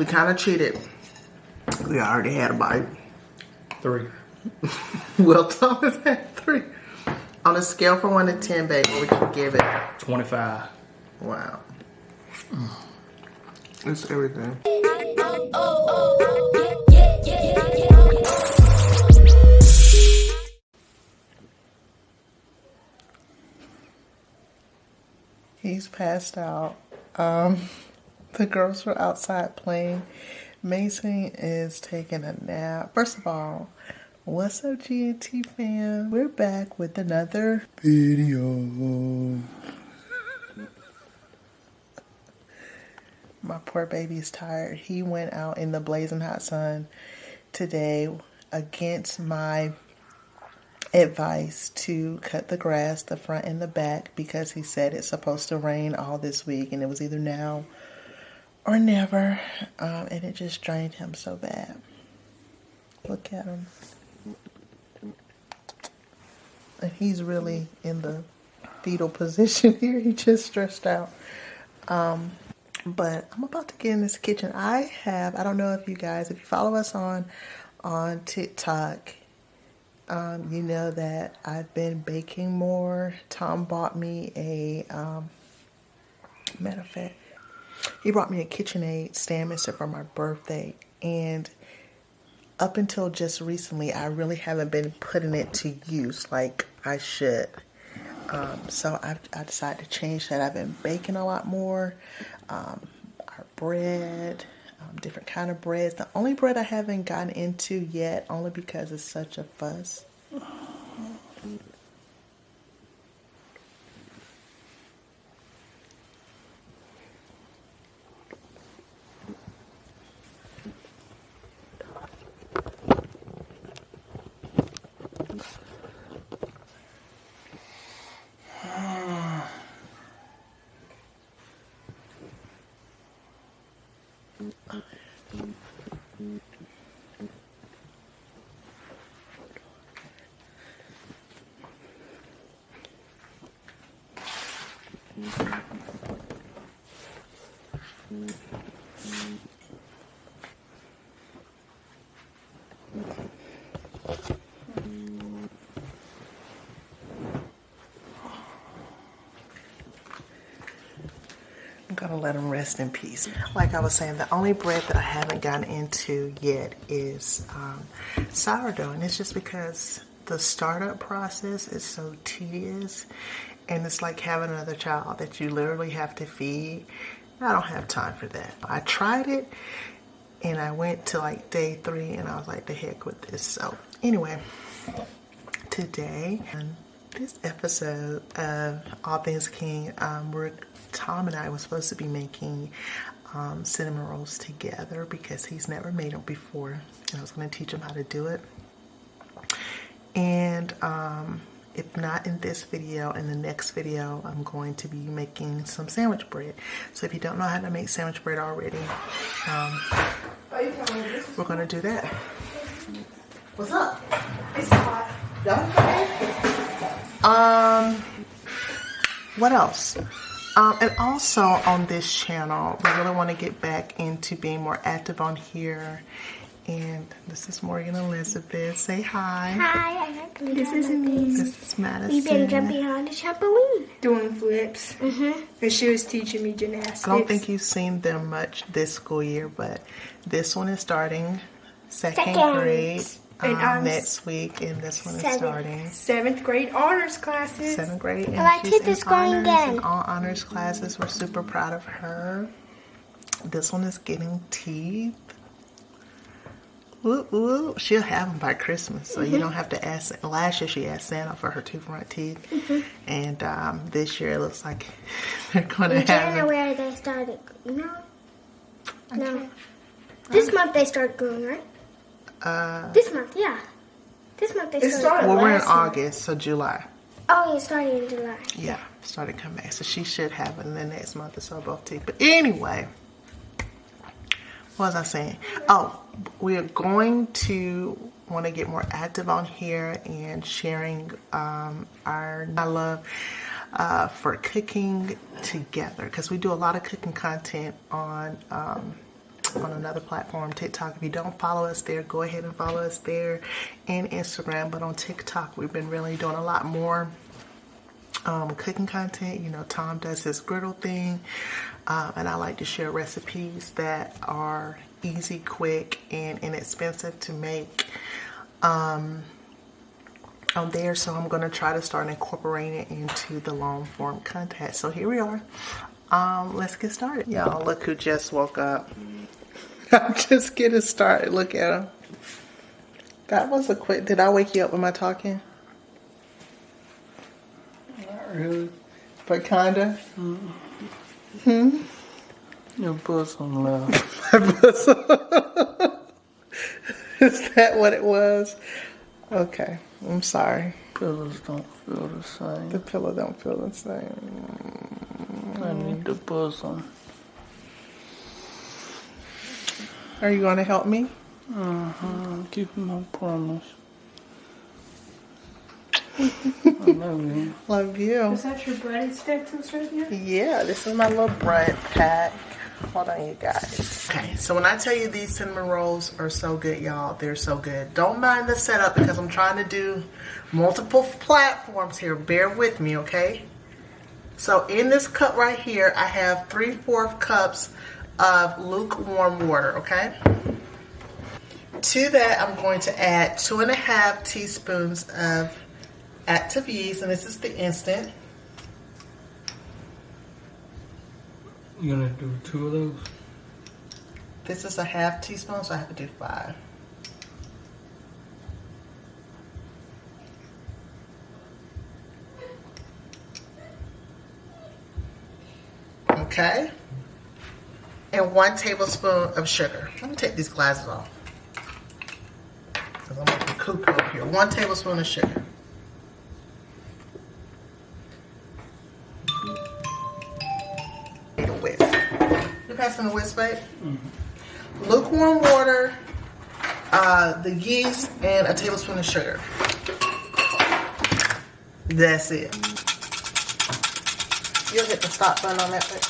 We kind of cheated. We already had a bite. 3. Well, Thomas had 3. On a scale from 1 to 10, babe, what would you give it? 25. Wow. It's everything. He's passed out. The girls were outside playing. Mason is taking a nap. First of all, what's up, GNT fam? We're back with another video. My poor baby's tired. He went out in the blazing hot sun today against my advice to cut the grass, the front and the back, because he said it's supposed to rain all this week and it was either now or never, and it just drained him so bad. Look at him. And he's really in the fetal position here. He just stretched out. But I'm about to get in this kitchen. I don't know if you guys, if you follow us on TikTok, you know that I've been baking more. Tom bought me a, matter of fact, he brought me a KitchenAid stand mixer for my birthday. And up until just recently, I really haven't been putting it to use like I should. So I decided to change that. I've been baking a lot more. Our bread, different kind of breads. The only bread I haven't gotten into yet, only because it's such a fuss. I'm gonna let them rest in peace. Like I was saying, the only bread that I haven't gotten into yet is sourdough, and it's just because the startup process is so tedious, and it's like having another child that you literally have to feed. I don't have time for that. I tried it, and I went to like day 3, and I was like, the heck with this. So anyway, today, in this episode of All Things King, Tom and I were supposed to be making cinnamon rolls together because he's never made them before, and I was going to teach him how to do it. And if not in this video, in the next video, I'm going to be making some sandwich bread. So if you don't know how to make sandwich bread already, we're going to do that. What's up? It's hot. What else? And also on this channel, we really want to get back into being more active on here. And this is Morgan Elizabeth. Say hi. Hi, I got this is me. This is Madison. We've been jumping on the trampoline. Doing flips. And she was teaching me gymnastics. I don't think you've seen them much this school year, but this one is starting second grade next week, and this one is starting 7th grade honors classes. 7th grade, and my she's teeth in is going honors again. and all honors classes. We're super proud of her. This one is getting teeth. Ooh, ooh. She'll have them by Christmas, so you don't have to ask. Last year she asked Santa for her 2 front teeth, and this year it looks like they're going to have January they started. No. This month they started growing, right? This month, yeah. This month they started. Well, we're in August, so July. Oh, it started in July. Yeah, started coming back, so she should have it in the next month or so, both teeth. But anyway, what was I saying? Oh, we are going to want to get more active on here and sharing our love for cooking together, because we do a lot of cooking content on us on another platform, TikTok. If you don't follow us there, go ahead and follow us there, and Instagram. But on TikTok, we've been really doing a lot more cooking content. You know, Tom does his griddle thing, and I like to share recipes that are easy, quick, and inexpensive to make on there. So I'm going to try to start incorporating it into the long form content. So here we are. Let's get started. Y'all, look who just woke up. I'm just getting started. Look at him. That was a quick. Did I wake you up with my talking? Not really. But kinda. Your bosom left. My bosom. Is that what it was? Okay. I'm sorry. Pillows don't feel the same. The pillow don't feel the same. I need the bosom. Are you going to help me? I'm keeping my promise. I love you. Love you. Is that your breaded Skechers right here? Yeah, this is my little bread pack. Hold on, you guys. Okay, so when I tell you these cinnamon rolls are so good, y'all, they're so good. Don't mind the setup because I'm trying to do multiple platforms here. Bear with me, okay? So in this cup right here, I have 3/4 cups of lukewarm water, okay? To that, I'm going to add 2.5 teaspoons of active yeast, and this is the instant. You gonna do 2 of those? This is a 1/2 teaspoon, so I have to do 5. Okay. And 1 tablespoon of sugar. Let me take these glasses off, because I'm going to cuckoo up here. 1 tablespoon of sugar. Need a whisk. You passing the whisk, babe? Lukewarm water, the yeast, and a tablespoon of sugar. That's it. You'll hit the stop button on that thing.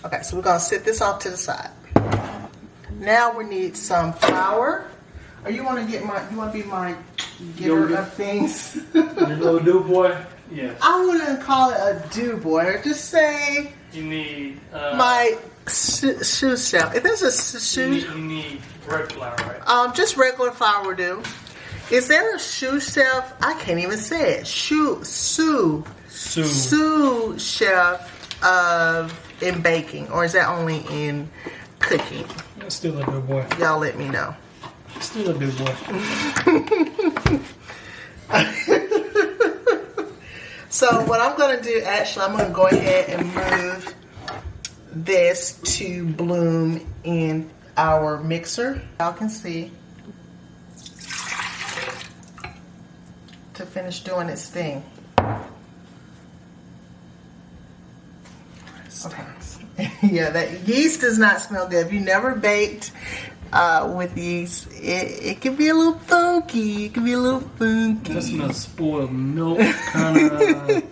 Okay, so we're gonna set this off to the side. Now we need some flour. Or you wanna get my? You wanna be my giver of things? Your little do boy? Yes. I wouldn't call it a do boy. Or just say You need my shoe chef. If there's a shoe, you need bread flour, right? just regular flour will do. Is there a sous chef? I can't even say it. Sous chef in baking, or is that only in cooking? It's still a do boy. Y'all let me know. Still a do boy. So what I'm going to do, actually, I'm going to go ahead and move this to bloom in our mixer. Y'all can see, to finish doing its thing. Okay. Yeah, that yeast does not smell good. If you never baked with yeast, it can be a little funky. It can be a little funky. That smells spoiled milk, kind of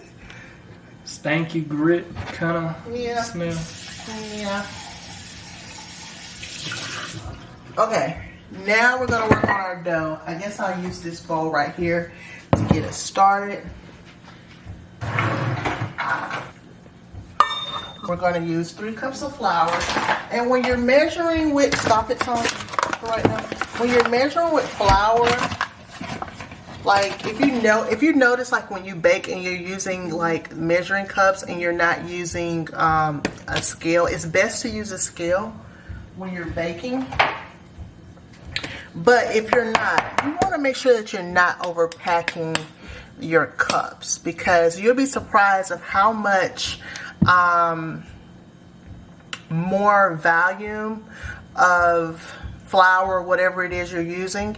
stanky grit kind of smell. Yeah. Okay, now we're going to work on our dough. I guess I'll use this bowl right here to get it started. We're going to use 3 cups of flour. And when you're measuring with, stop it, Tom, right now. When you're measuring with flour, like if you notice, like when you bake and you're using like measuring cups and you're not using a scale, it's best to use a scale when you're baking. But if you're not, you want to make sure that you're not overpacking your cups, because you'll be surprised of how much more volume of flour, whatever it is you're using,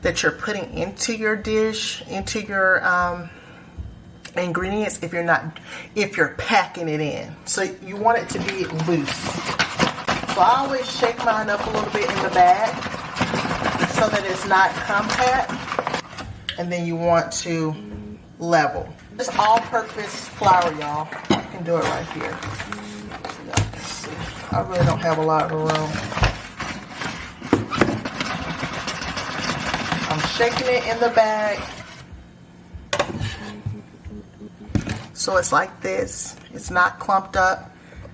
that you're putting into your dish, into your ingredients, if you're packing it in. So you want it to be loose. So I always shake mine up a little bit in the bag so that it's not compact, and then you want to level. It's all-purpose flour, y'all. I can do it right here. So y'all can see. I really don't have a lot of room. I'm shaking it in the bag. So it's like this. It's not clumped up.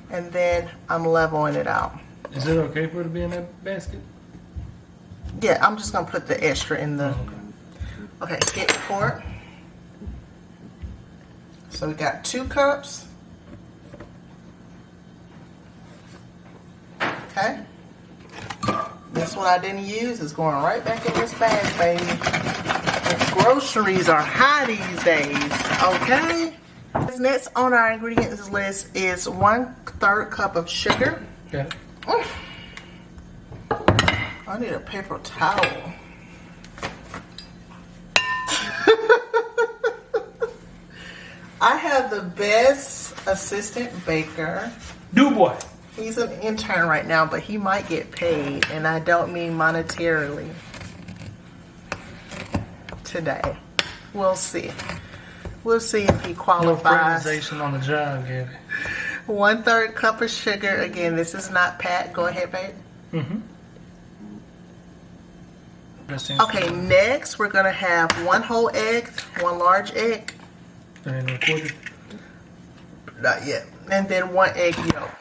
And then I'm leveling it out. Is it okay for it to be in that basket? Yeah, I'm just going to put the extra in the... Okay, hit pour. So we got 2 cups. Okay. This one I didn't use is going right back in this bag, baby. And groceries are high these days, okay? Next on our ingredients list is 1/3 cup of sugar. Got it. I need a paper towel. I have the best assistant baker. Dubois. He's an intern right now, but he might get paid, and I don't mean monetarily today. We'll see. We'll see if he qualifies. No fraternization on the job, Gabby. 1/3 cup of sugar. Again, this is not pat. Go ahead, babe. Okay, next we're gonna have 1 whole egg, 1 large egg. Not yet. And then 1 egg yolk.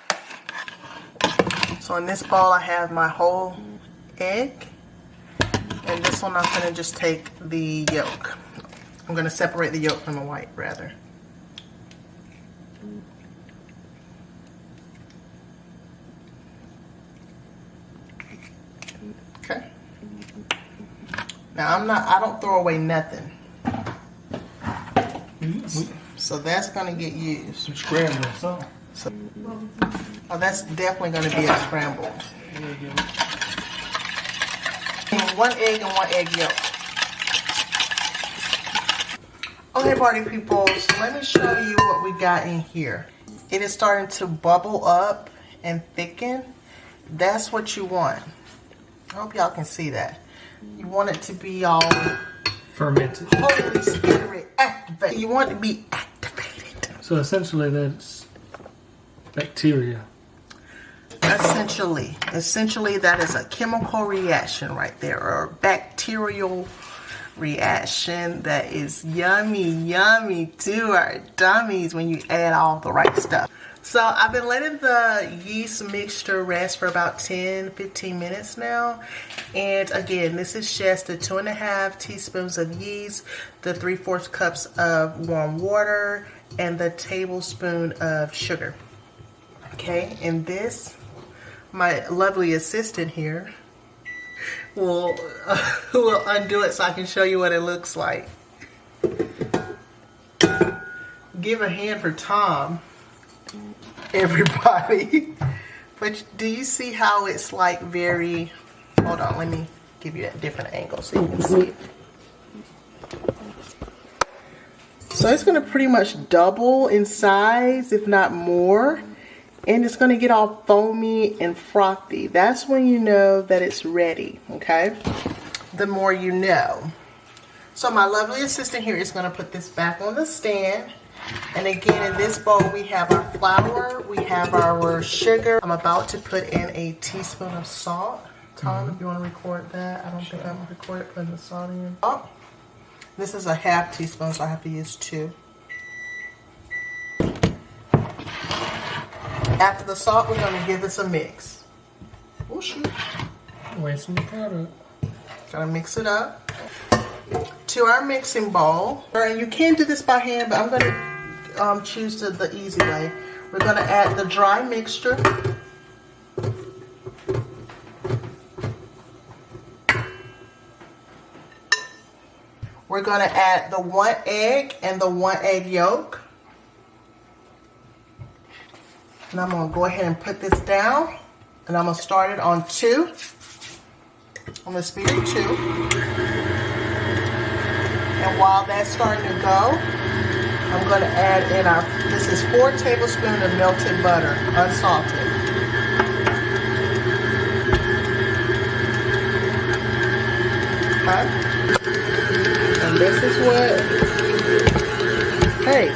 So in this bowl I have my whole egg. And this one I'm gonna just take the yolk. I'm gonna separate the yolk from the white rather. Okay. Now I don't throw away nothing. So that's gonna get used. Some scrambled, so. Oh, that's definitely gonna be a scrambled. 1 egg and 1 egg yolk. Okay, party people, so let me show you what we got in here. It is starting to bubble up and thicken. That's what you want. I hope y'all can see that. You want it to be all fermented. Holy Spirit activated. You want it to be activated. So essentially that's bacteria. Essentially that is a chemical reaction right there, or a bacterial reaction that is yummy to our dummies when you add all the right stuff. So I've been letting the yeast mixture rest for about 10-15 minutes now. And again, this is just the 2½ teaspoons of yeast, the 3/4 cups of warm water, and the tablespoon of sugar. Okay, and this, my lovely assistant here, will undo it so I can show you what it looks like. Give a hand for Tom, everybody. But do you see how it's like very, hold on, let me give you a different angle so you can see it. So it's going to pretty much double in size, if not more. And it's going to get all foamy and frothy. That's when you know that it's ready, okay? The more you know. So my lovely assistant here is going to put this back on the stand. And again, in this bowl, we have our flour, we have our sugar. I'm about to put in a teaspoon of salt. Tom, if you want to record that. I don't think I'm recording putting the salt in. Oh, this is a ½ teaspoon, so I have to use 2. After the salt, we're going to give this a mix. Oh, shoot. Wasting the product. Gotta mix it up. To our mixing bowl. And you can do this by hand, but I'm going to choose the easy way. We're going to add the dry mixture. We're going to add the 1 egg and the 1 egg yolk. And I'm going to go ahead and put this down. And I'm going to start it on 2. I'm going to speed it 2. And while that's starting to go, I'm going to add in this is 4 tablespoons of melted butter, unsalted. Okay. And this is what, hey,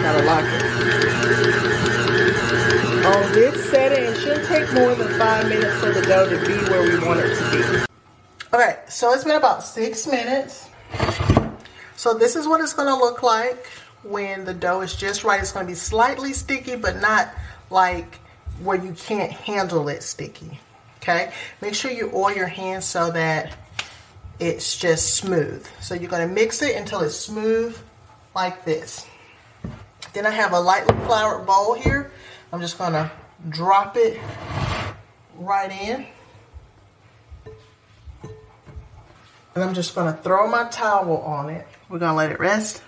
gotta lock it. more than 5 minutes for the dough to be where we want it to be. Okay, so it's been about 6 minutes. So this is what it's going to look like when the dough is just right. It's going to be slightly sticky, but not like where you can't handle it sticky. Okay, make sure you oil your hands so that it's just smooth. So you're going to mix it until it's smooth like this. Then I have a lightly floured bowl here. I'm just going to drop it right in. And I'm just going to throw my towel on it. We're going to let it rest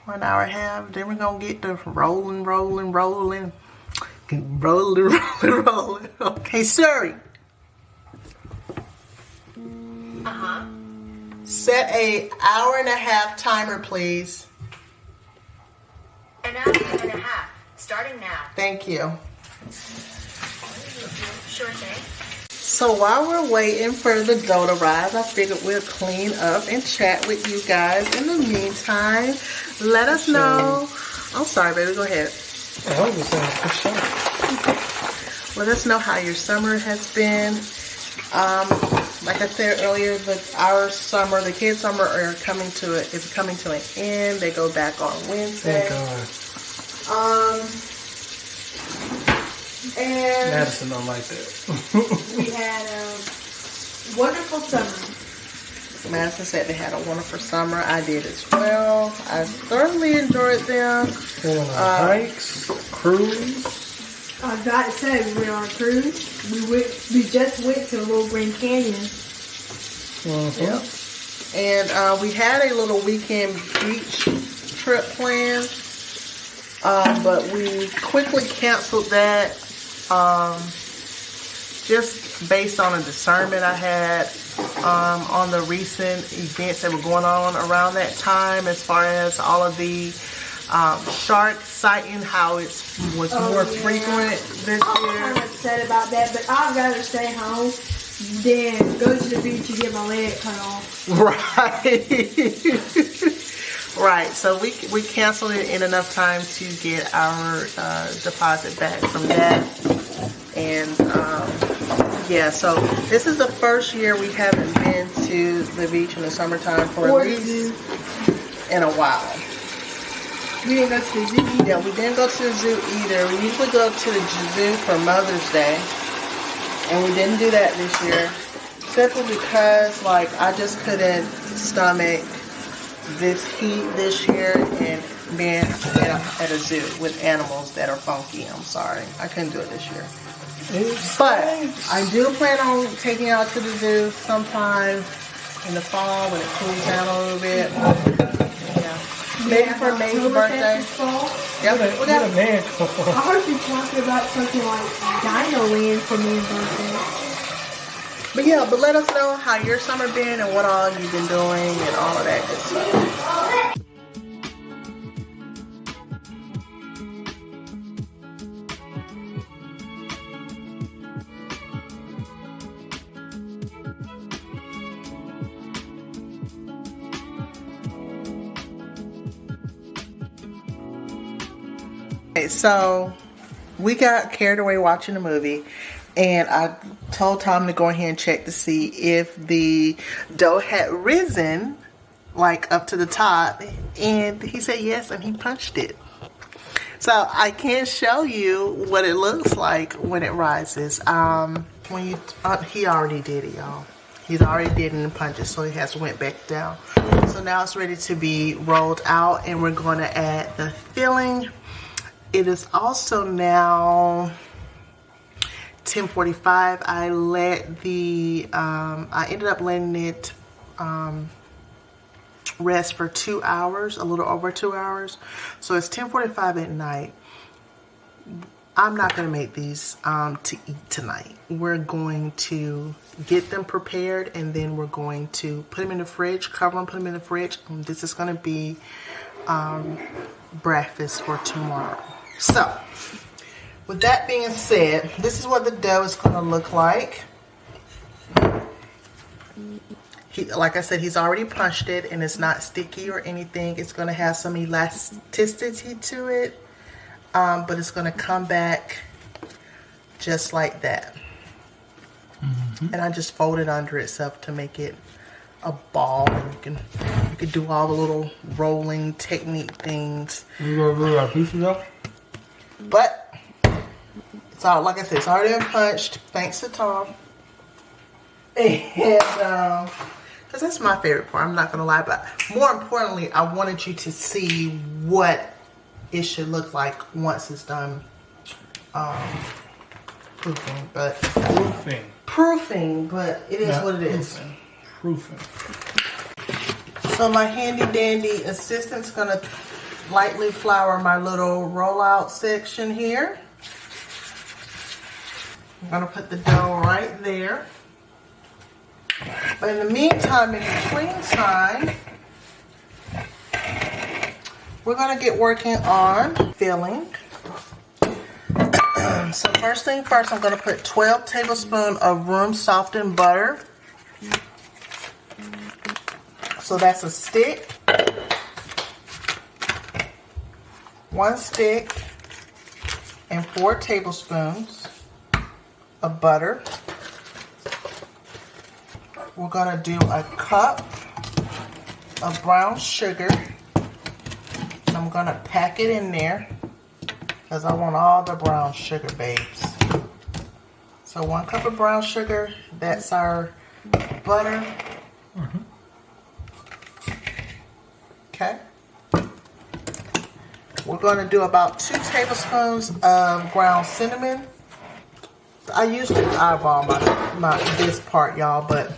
for an hour and a half. Then we're going to get the rolling. Okay, Siri. Set a hour and a half timer, please. An hour and a half, starting now. Thank you. Sure thing. So while we're waiting for the dough to rise, I figured we'll clean up and chat with you guys. In the meantime, let us know. I'm sorry, baby. Go ahead. I was just saying, for sure. Let us know how your summer has been. Like I said earlier, our summer, the kids' summer, is coming to an end. They go back on Wednesday. Thank God. And Madison don't like that. We had a wonderful summer. Madison said they had a wonderful summer. I did as well. I thoroughly enjoyed them. Going on hikes, cruise. I was about to say we went on a cruise. We just went to Little Green Canyon. Yep. And we had a little weekend beach trip planned, but we quickly canceled that. Just based on a discernment I had on the recent events that were going on around that time, as far as all of the shark sighting, how it was more frequent this year. I'm kind of upset about that, but I'd rather stay home than go to the beach and get my leg cut off. Right. Right. So we canceled it in enough time to get our deposit back from that. And yeah, so this is the first year we haven't been to the beach in the summertime for at least in a while. We didn't go to the zoo either. Yeah, we didn't go to the zoo either. We usually go to the zoo for Mother's Day. And we didn't do that this year. Simply because, like, I just couldn't stomach this heat this year and being at a zoo with animals that are funky. I'm sorry. I couldn't do it this year. But I do plan on taking out to the zoo sometime in the fall when it cools down a little bit. Yeah. Maybe for May's birthday. Yep. What a man. I heard you talking about something like Dino Land for May's birthday. But yeah, but let us know how your summer been and what all you've been doing and all of that good stuff. Okay, so we got carried away watching a movie. And I told Tom to go ahead and check to see if the dough had risen, like up to the top. And he said yes, and he punched it. So I can't show you what it looks like when it rises. He already did it, y'all. He's already did it and punched it, so it has went back down. So now it's ready to be rolled out, and we're going to add the filling. It is also now 10:45. I ended up letting it rest for 2 hours, a little over 2 hours. So it's 10:45 at night. I'm not going to make these to eat tonight. We're going to get them prepared, and then we're going to put them in the fridge, cover them, put them in the fridge. And this is going to be breakfast for tomorrow. So with that being said, this is what the dough is going to look like. Like I said, he's already punched it, and it's not sticky or anything. It's going to have some elasticity to it, but it's going to come back just like that. And I just fold it under itself to make it a ball. You can do all the little rolling technique things. You gonna do that pieces up? But it's all, like I said, it's already unpunched, thanks to Tom. And because that's my favorite part, I'm not gonna lie. But more importantly, I wanted you to see what it should look like once it's done proofing. But but it is what it is. Proofing. So my handy dandy assistant's gonna lightly flour my little rollout section here. I'm gonna put the dough right there. But in the meantime, in between time, we're gonna get working on filling. So first thing first, I'm gonna put 12 tablespoons of room softened butter. So that's a stick. 1 stick and 4 tablespoons of butter. We're gonna do a cup of brown sugar. I'm gonna pack it in there because I want all the brown sugar, babes. So 1 cup of brown sugar, that's our butter. Okay. We're going to do about 2 tablespoons of ground cinnamon. I usually eyeball this part, y'all, but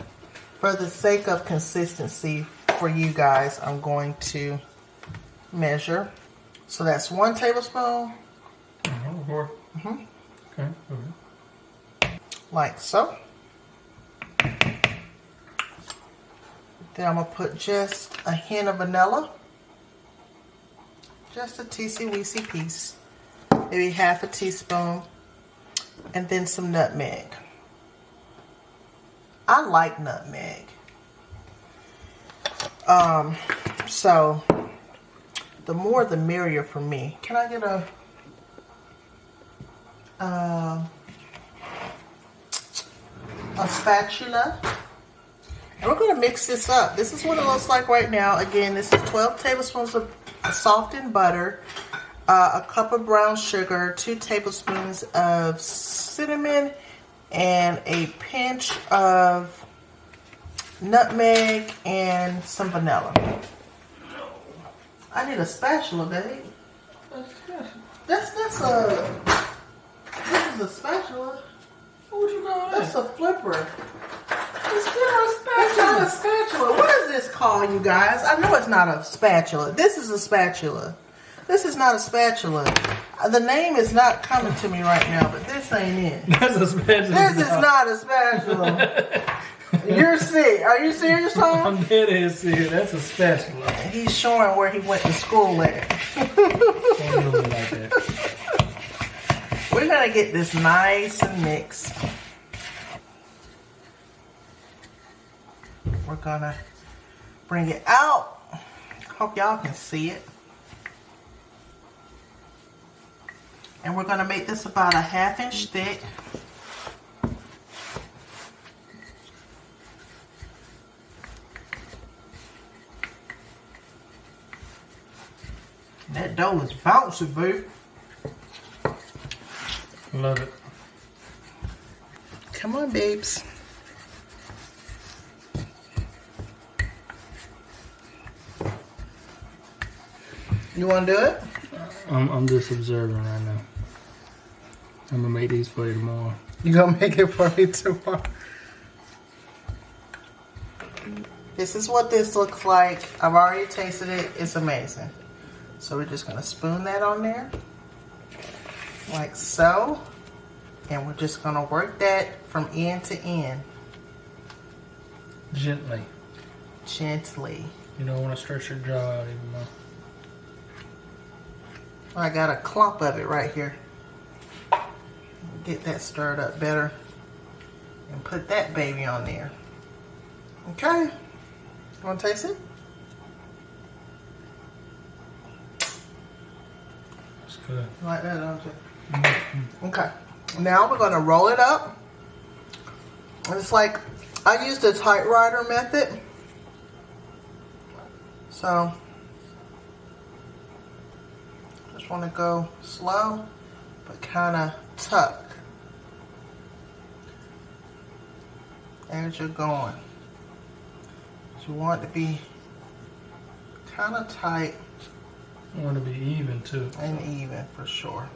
for the sake of consistency for you guys, I'm going to measure. So that's 1 tablespoon. Okay. Like so. Then I'm going to put just a hint of vanilla. Just a teensy-weensy piece. Maybe half a teaspoon. And then some nutmeg. I like nutmeg. So the more the merrier for me. Can I get a spatula? And we're going to mix this up. This is what it looks like right now. Again, this is 12 tablespoons of softened butter, a cup of brown sugar, 2 tablespoons of cinnamon, and a pinch of nutmeg and some vanilla. I need a spatula, babe. This is a spatula. What you call that? That's a flipper. It's not a spatula. What is this called, you guys? I know it's not a spatula. This is a spatula. This is not a spatula. The name is not coming to me right now, but this ain't it. That's a spatula. This is not a spatula. You're sick. Are you serious, Tom? I'm dead ass serious. That's a spatula. He's showing where he went to school at. Don't do it like that. We're going to get this nice and mixed. We're going to bring it out. Hope y'all can see it. And we're going to make this about a 1/2 inch thick. That dough is bouncy, boo. Love it. Come on, babes. You want to do it? I'm just observing right now. I'm gonna make these for you tomorrow. You gonna make it for me tomorrow? This is what this looks like. I've already tasted it. It's amazing. So we're just gonna spoon that on there. Like so. And we're just gonna work that from end to end. Gently. Gently. You don't want to stretch your jaw out even more. I got a clump of it right here. Get that stirred up better. And put that baby on there. Okay. You want to taste it? It's good. You like that, don't you? Mm-hmm. Okay. Now we're gonna roll it up. And it's like, I use the typewriter method. So, just wanna go slow, but kinda tuck as you're going. So you want it to be kinda tight. I want to be even too. And even for sure.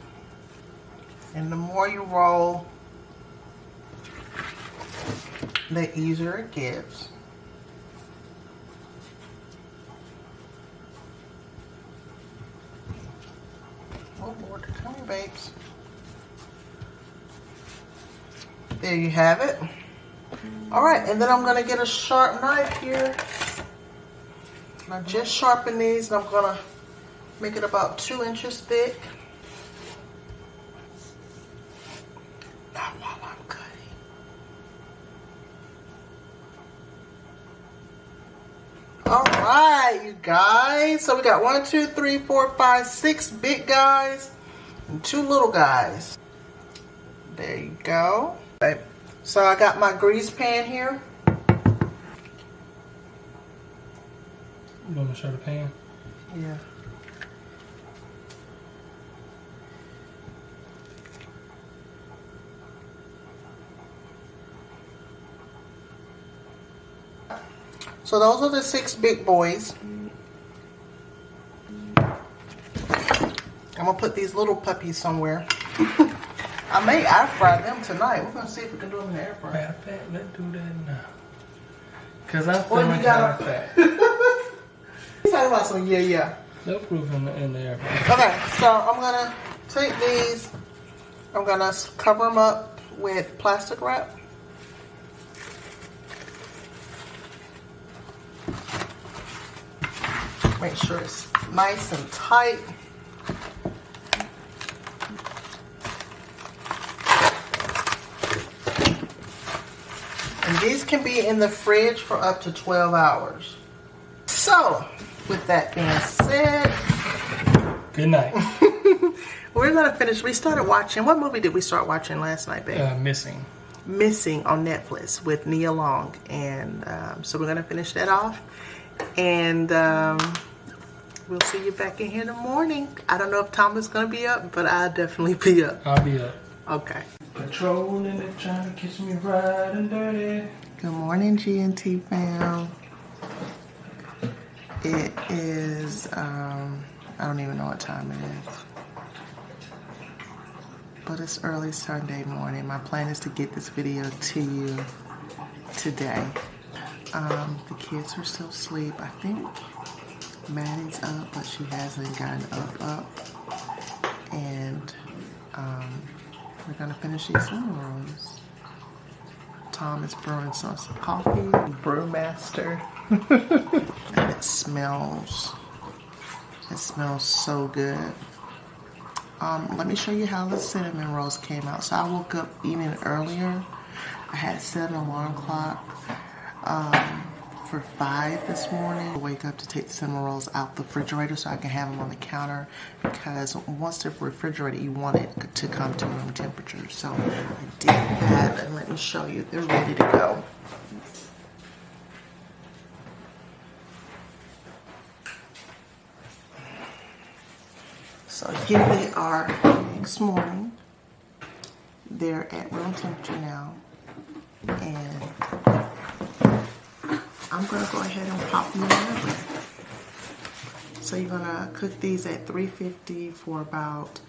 And the more you roll, the easier it gets. Oh Lord, come here, babes. There you have it. All right, and then I'm gonna get a sharp knife here. And I just sharpened these, and I'm gonna make it about 2 inches thick. Not while I'm cutting. All right, you guys. So we got 1, 2, 3, 4, 5, 6 big guys and 2 little guys. There you go. Okay. So I got my grease pan here. You want me to show the pan? Yeah. So those are the 6 big boys. I'm gonna put these little puppies somewhere. I may air fry them tonight. We're gonna see if we can do them in the air fryer. Matter of fact, let's do that now. Cause I'm Well, feeling you kind of gotta- fat. He's talking about some yeah. No proof in the air fryer. Okay, so I'm gonna take these. I'm gonna cover them up with plastic wrap. Make sure it's nice and tight. And these can be in the fridge for up to 12 hours. So, with that being said, Good night. we're gonna finish. We started watching, what movie did we start watching last night, babe? Missing. Missing on Netflix with Nia Long. And so we're gonna finish that off. And we'll see you back in here in the morning. I don't know if Tom is gonna be up, but I'll definitely be up. I'll be up. Okay. Patrolling and trying to catch me right and dirty. Good morning, G&T fam. It is, I don't even know what time it is. But it's early Sunday morning. My plan is to get this video to you today. The kids are still asleep. I think Maddie's up, but she hasn't gotten up. And we're gonna finish these cinnamon rolls. Tom is brewing some coffee. Brewmaster. And it smells so good. Let me show you how the cinnamon rolls came out. So I woke up even earlier. I had set an alarm clock for 5 this morning. I wake up to take the cinnamon rolls out the refrigerator so I can have them on the counter, because once they're refrigerated, you want it to come to room temperature. So I did that, and let me show you. They're ready to go. So here they are next morning. They're at room temperature now. And I'm gonna go ahead and pop them in the oven. So you're gonna cook these at 350 for about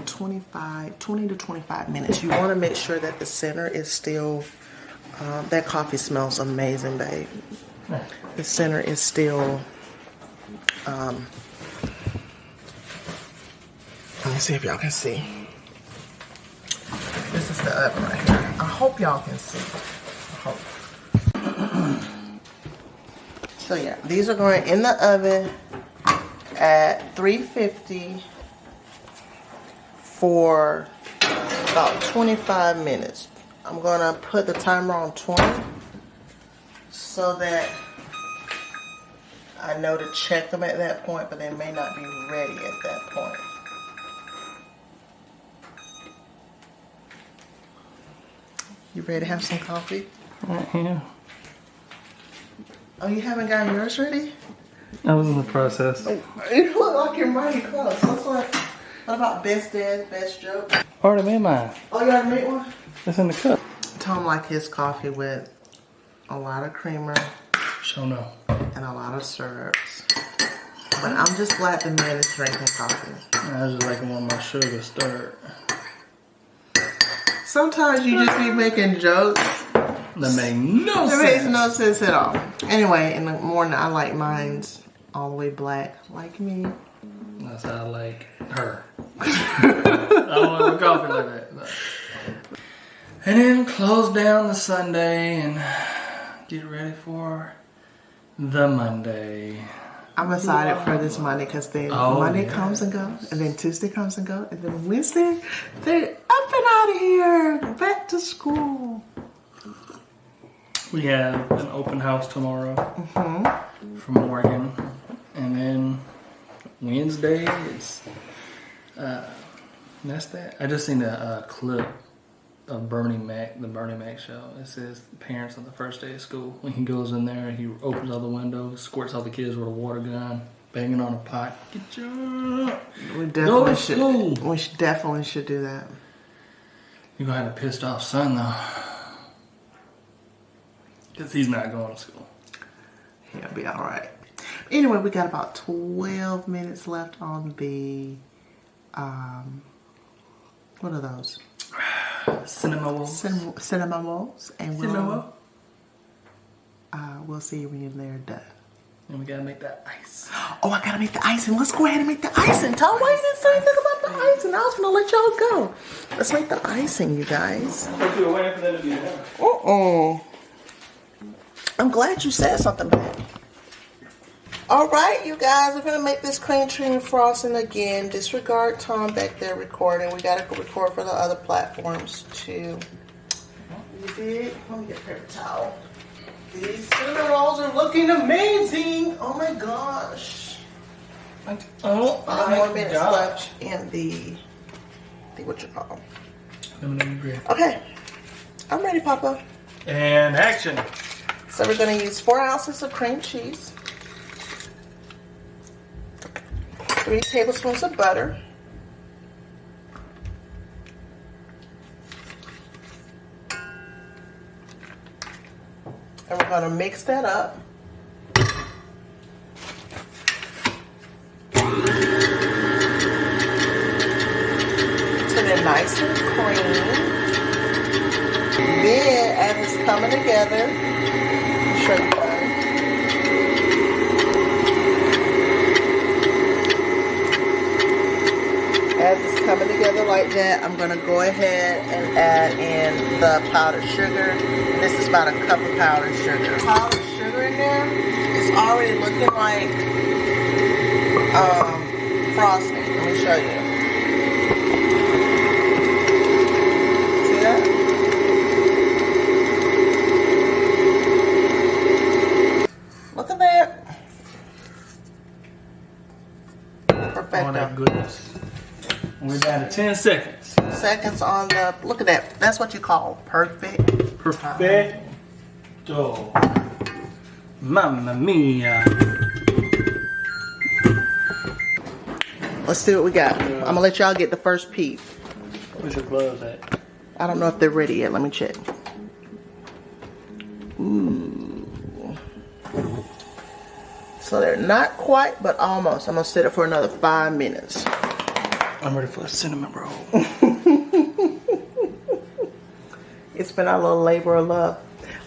20 to 25 minutes. You wanna make sure that the center is still, that coffee smells amazing, babe. The center is still, let me see if y'all can see. This is the oven right here. I hope y'all can see. I hope. So yeah, these are going in the oven at 350 for about 25 minutes. I'm gonna put the timer on 20 so that I know to check them at that point, but they may not be ready at that point. You ready to have some coffee? Yeah. Oh, you haven't gotten yours ready? I was in the process. You look like you're mighty close. What about best dad, best joke? Already made mine. Oh, you already made one? It's in the cup. Tom like his coffee with a lot of creamer Sure no. and a lot of syrups. But I'm just glad the man is drinking coffee. I just like want my sugar stirred. Sometimes you just be making jokes. That make no That sense. makes no sense at all. Anyway, in the morning I like mine's all the way black, like me. That's how I like her. I don't want my coffee like that. But. And then close down the Sunday and get ready for the Monday. I'm excited for this Monday because then Monday comes and goes, and then Tuesday comes and goes, and then Wednesday, they're up and out of here, back to school. We have an open house tomorrow from Morgan. And then Wednesday is, that's that. I just seen a clip of Bernie Mac, the Bernie Mac show. It says parents on the first day of school, when he goes in there, he opens all the windows, squirts all the kids with a water gun, banging on a pot. Get your We go definitely to school. should. We definitely should do that. You're gonna have a pissed off son though, because he's not going to school. He'll be all right. Anyway, we got about 12 minutes left on the what are those? Cinnamon rolls. Cinnamon rolls, and Cinnamon roll. we'll see you when they're done. And we gotta make that ice. Oh, I gotta make the icing. Let's go ahead and make the icing. Tom, why you didn't say anything about the icing? I was gonna let y'all go. Let's make the icing, you guys. I thought you were waiting for that to be done. I'm glad you said something back. All right, you guys, we're gonna make this cream cheese frosting again. Disregard Tom back there recording. We gotta go record for the other platforms too. You did? Let me get a paper towel. These cinnamon rolls are looking amazing. Oh my gosh. Oh, 5 more minutes left in the what you call. Lemonade bread. Okay, I'm ready, Papa. And action. So we're gonna use 4 ounces of cream cheese, 3 tablespoons of butter, and we're gonna mix that up. Till they're nice and creamy. Then, as it's coming together, I'll show you guys. As it's coming together like that, I'm going to go ahead and add in the powdered sugar. This is about a cup of powdered sugar. Powdered sugar in there is already looking like frosting. Let me show you. See that? Look at that. Perfecto. Oh, that goodness. We're down to 10 seconds. Seconds on the, look at that. That's what you call perfect. Perfecto. Mamma mia. Let's see what we got. I'm gonna let y'all get the first peek. Where's your gloves at? I don't know if they're ready yet. Let me check. Ooh. So they're not quite, but almost. I'm gonna set it for another 5 minutes. I'm ready for a cinnamon roll. It's been our little labor of love.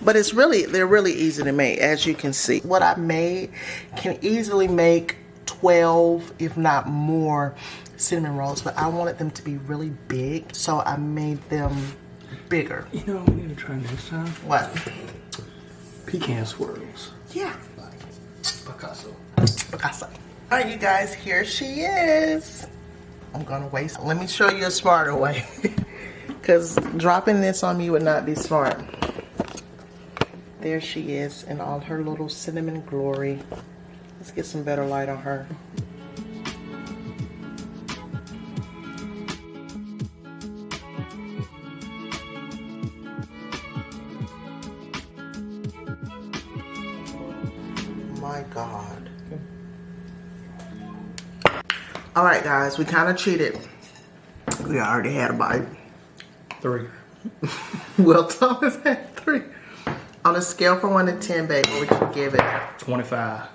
But they're really easy to make, as you can see. What I made can easily make 12, if not more, cinnamon rolls, but I wanted them to be really big, so I made them bigger. You know what we need to try next time? What? Pecan swirls. Yeah. Picasso. All right, you guys, here she is. I'm gonna waste. Let me show you a smarter way, because dropping this on me would not be smart. There she is in all her little cinnamon glory. Let's get some better light on her. my God. All right, guys, we kind of cheated. We already had a bite. 3. Will Thomas had 3. On a scale from 1 to 10, babe, what would you give it? 25.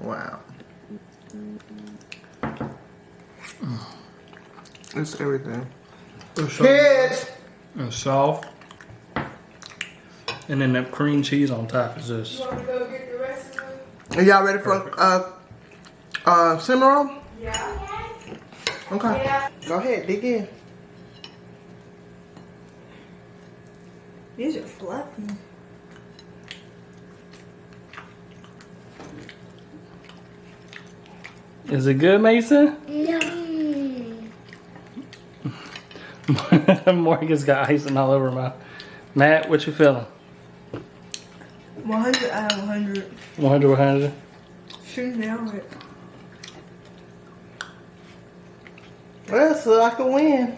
Wow. It's everything. Kids! And soft. And then that cream cheese on top is this. You want to go get the rest of them? Are y'all ready for cinnamon roll? Yeah. Okay. Yeah. Go ahead, dig in. These are fluffy. Is it good, Mason? Yum. Morgan's got icing all over her mouth. Matt, what you feeling? 100 out of 100. 100, 100? Shoot nailed it. Well, so I can win.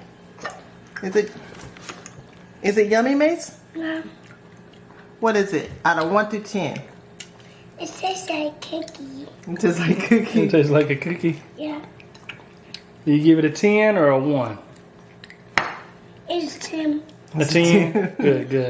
Is it yummy, Mace? Yeah. What is it? Out of 1 to 10. It tastes like cookie. It tastes like cookie. It tastes like a cookie. Yeah. Do you give it a 10 or a 1? It's 10. A 10? Good, good.